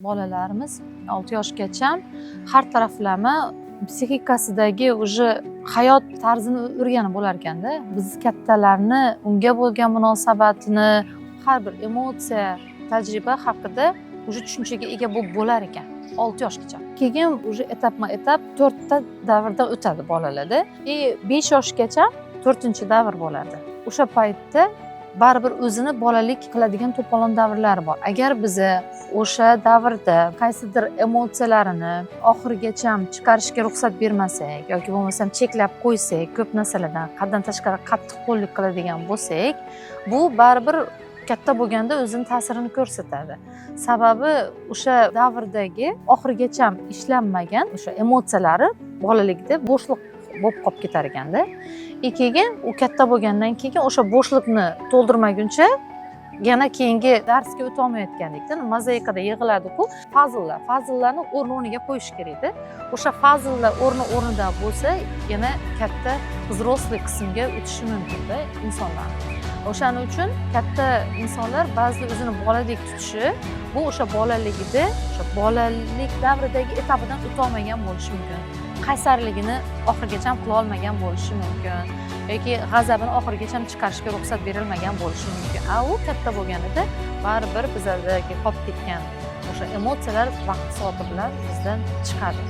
Bolalarimiz 6 yoshgacha har taraflama psixikasidagi hayot tarzini o'rganib bo'lar ekanda, biz kattalarni unga bo'lgan munosabatini, har bir emotsiya, tajriba haqida tushunchaga ega bo'lib bo'lar ekan 6 yoshgacha. Keyin etapma-etap 4 ta davrdan o'tadi bolalarda. 5 yoshgacha 4-davr bo'ladi. O'sha paytda baribir o'zini bolalik qiladigan to'polon davrlari bor. Agar biz o'sha davrda qaysidir emotsiyalarini oxirigacha chiqarishga ruxsat bermasak yoki bo'lmasam cheklab qo'ysak, ko'p narsalardan haddan tashqari qattiqqo'llik qiladigan bo'lsak, bu baribir katta bo'lganda o'zini ta'sirini ko'rsatadi. Sababi o'sha davrdagi oxirigacha ishlanmagan o'sha emotsiyalari bolalikda bo'shliq bo'lib qolib ketar ekanda. Keyin u katta bo'lgandan keyin o'sha bo'shliqni to'ldirmaguncha yana keyingi darsga o'ta olmayotgandekda mozaikada yig'iladi-ku, fazllarni o'rniga qo'yish kerakda. O'sha fazllar o'rnida bo'lsa, yana katta взрослый qismga o'tishi mumkin-da insonlar. O'shaning uchun katta insonlar ba'zida o'zini boladek tutishi, bu o'sha bolaligida, o'sha bolalik davridagi etapidan o'ta olmagan bo'lishi mumkin. Qaysarligini oxirigacha qila olmagan bo'lishi mumkin yoki g'azabini oxirigacha chiqarishga ruxsat berilmagan bo'lishi mumkin. U katta bo'lganida baribir bizdagi qolib ketgan o'sha emotsiyalar vaqt soati bilan bizdan chiqadi.